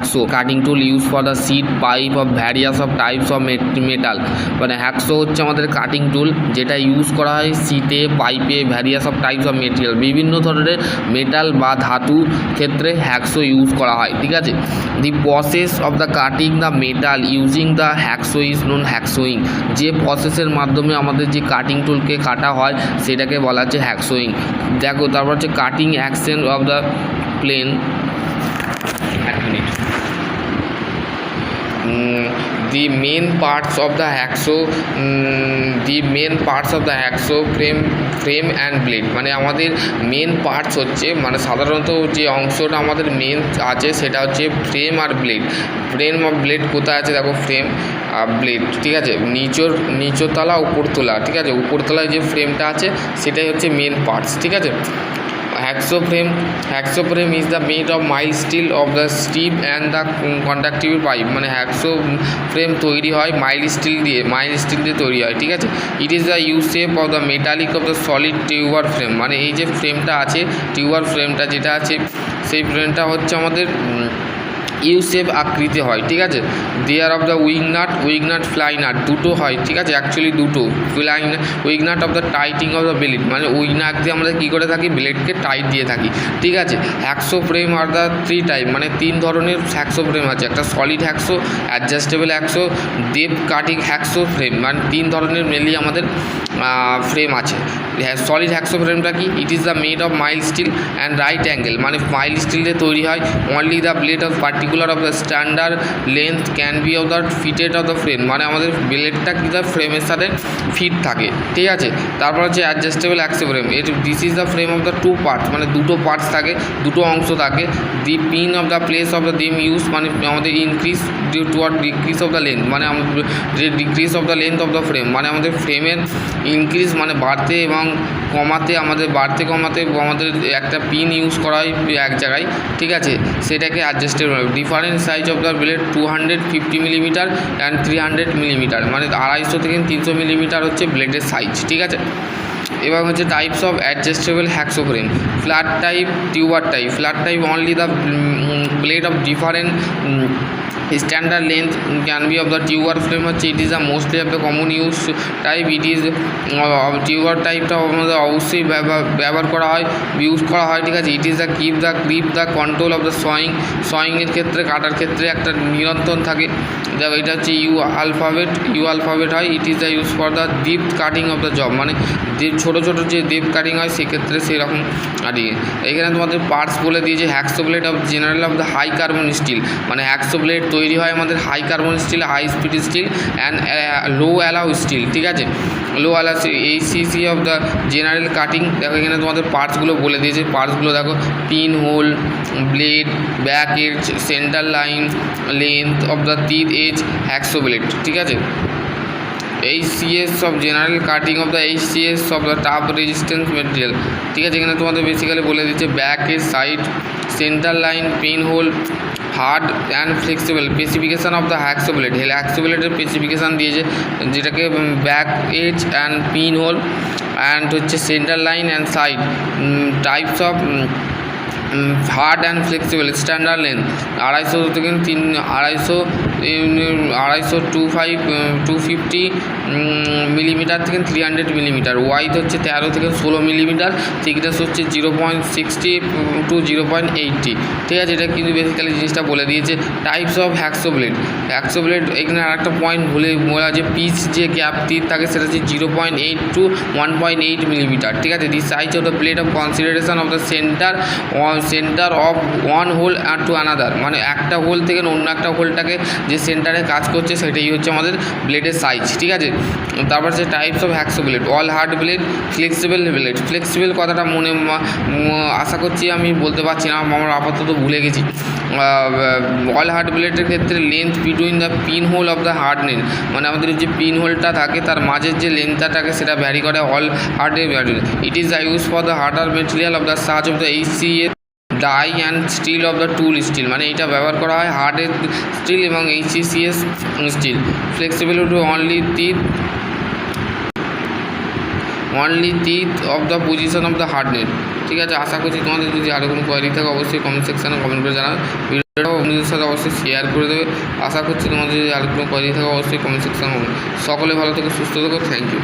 Hacksaw cutting tool use for the sheet pipe of various of types of metal. মানে hacksaw হচ্ছে আমাদের cutting টুল, যেটা use করা হয় সিটে, পাইপে, various of types of material, বিভিন্ন ধরনের মেটাল বা ধাতু ক্ষেত্রে হ্যাকসো ইউজ করা হয়। ঠিক আছে। The process of the cutting the metal using the hacksaw is known hacksawing. যে প্রসেসের মাধ্যমে আমাদের যে কাটিং টুলকে কাটা হয় সেটাকে বলা হচ্ছে হ্যাকসোয়িং। দেখো, তারপর হচ্ছে cutting action of the plane. এক মিনিট। The main parts of the hacksaw frame and blade। মানে আমাদের মেন পার্টস হচ্ছে, মানে সাধারণত যে অংশটা আমাদের মেন আছে সেটা হচ্ছে ফ্রেম আর ব্লেড। ফ্রেম আর ব্লেড কোথায় আছে দেখো, ফ্রেম আর ব্লেড। ঠিক আছে, নিচতলা উপরতলা। ঠিক আছে, উপরতলায় যে ফ্রেমটা আছে সেটাই হচ্ছে মেন পার্টস। ঠিক আছে। Hacksaw frame is the made of mild steel of the strip and the conductive pipe। মানে হ্যাকসো ফ্রেম তৈরি হয় মাইল্ড স্টিল দিয়ে তৈরি হয়। ঠিক আছে। It is the you shape of the metallic of the solid tuber frame. মানে এই যে ফ্রেমটা আছে, টিউবার ফ্রেমটা যেটা আছে, সেই ফ্রেমটা হচ্ছে আমাদের ইউ শেপ আকৃতি হয়। ঠিক আছে। There of the wing nut fly nut দুটো হয়। ঠিক আছে, অ্যাকচুয়ালি দুটো wing nut of the tightening of the blade. মানে উইং নাট দিয়ে আমরা কী করে থাকি, ব্লেডকে টাইট দিয়ে থাকি। ঠিক আছে। Hacksaw frame are the 3 type. মানে 3 ধরনের হ্যাকসো ফ্রেম আছে। একটা solid hacksaw, adjustable hacksaw, depth cutting hacksaw frame. মানে 3 ধরনের মেনলি আমাদের ফ্রেম আছে। সলিড হ্যাকসো ফ্রেমটা কি, ইট is the made of mild steel and right angle. মানে মাইল্ড স্টিল দিয়ে তৈরি হয়। Only the blade of particular of the standard length can be of the fitted of the frame. মানে আমাদের ব্লেডটা কি তার ফ্রেমের সাথে ফিট থাকে। ঠিক আছে। তারপর হচ্ছে adjustable hacksaw frame. This is the frame of the 2 parts. মানে দুটো পার্টস থাকে, দুটো অংশ থাকে। The pin of the place of the them use. মানে আমাদের increase due toward decrease of the length. মানে আমাদের যে decrease of the length of the frame, মানে আমাদের ফ্রেমের ইনক্রিজ মানে বাড়তে এবং কমাতে, আমাদের আমাদের একটা পিন ইউজ করা হয় এক জায়গায়। ঠিক আছে, সেটাকে adjustable. Different size of the blade 250 millimetre and 300 millimetre. মানে 250 থেকে 300 মিলিমিটার হচ্ছে ব্লেডের সাইজ। ঠিক আছে। এবং হচ্ছে types of adjustable hacksaw frame. Flat type, tubular type. Flat type only the blade of different standard length can be of the tubular frame হচ্ছে, it is the mostly of the common use type. It is tubular টাইপটা আমাদের অবশ্যই ব্যবহার করা হয়, use করা হয়। ঠিক আছে। It is the grip the control of the সয়িংয়ের ক্ষেত্রে, কাটার ক্ষেত্রে একটা নিয়ন্ত্রণ থাকে। দেখো, এটা হচ্ছে ইউ আলফাবেট হয়। ইট is the use for the depth cutting of the job. মানে যে ছোটো যে ডেপথ কাটিং হয় সেক্ষেত্রে সেরকম কাটিং। এখানে তোমাদের পার্টস বলে দিয়েছে। Hacksaw blade of general of the high carbon steel. মানে হ্যাকসো ব্লেড তৈরি হয় আমাদের high carbon steel, high speed steel and low alloy steel. ঠিক আছে। Low alloy HCC of the general cutting. দেখো, এখানে তোমাদের পার্টসগুলো বলে দিয়েছে। পার্টসগুলো দেখো, pin hole, blade, back edge, centre line, length of the teeth edge, hacksaw blade. ঠিক আছে। HCS of general cutting of the HCS of the tough resistance material. ঠিক আছে। এখানে তোমাদের বেসিক্যালি বলে দিচ্ছে back edge, side, centre line, pin hole, hard and flexible. Specification of the hacksaw blade. Hacksaw ব্লেডের specification দিয়েছে, যেটাকে back edge and pin hole and হচ্ছে centre line and side. Types of hard and flexible. Standard length 250 থেকে 250 millimetre থেকে 300 millimetre. Wide হচ্ছে 13 থেকে 16 millimetre. Thickness হচ্ছে 0.60 to 0.80। ঠিক আছে। এটা কিন্তু বেসিক্যালি জিনিসটা বলে দিয়েছে। Types of hacksaw blade. এখানে আর একটা পয়েন্ট বলা যে পিচ যে গ্যাপ টিথ থাকে সেটা হচ্ছে 0.8 to 1.8 মিলিমিটার। ঠিক আছে। The size of the blade of consideration of the centre of one hole to another. মানে একটা হোল থেকে অন্য একটা হোলটাকে যে সেন্টারে কাজ করছে সেটাই হচ্ছে আমাদের ব্লেডের সাইজ। ঠিক আছে। তারপর হচ্ছে types of hacksaw blade. All hard blade, flexible blade. Flexible কথাটা মনে আশা করছি আমি বলতে পারছি না, আমার আপাতত ভুলে গেছি। অল হার্ড ব্লেডের ক্ষেত্রে length between the pin hole of the hard nail. মানে আমাদের যে পিন হোলটা থাকে তার মাঝের যে লেন্থটা থাকে সেটা ভ্যারি করে অল হার্ডের vary. It is the use for the harder material of the such of the HCS die and steel of the tool steel. মানে এটা ব্যবহার করা হয় হার্ডের স্টিল এবং HCS steel. Flexibility only teeth only teeth of the position of the hardness. ঠিক আছে, আশা করছি তোমাদের যদি আরও কোনো কোয়ারি থাকে অবশ্যই কমেন্ট সেকশানে কমেন্ট করে জানাবে। ভিডিওটা বন্ধুদের সাথে অবশ্যই শেয়ার করে দেবে। আশা করছি তোমাদের যদি আরও কোনো কোয়ারি থাকে অবশ্যই কমেন্ট সেকশানে। সকলে ভালো থেকো, সুস্থ থেকো, থ্যাংক ইউ।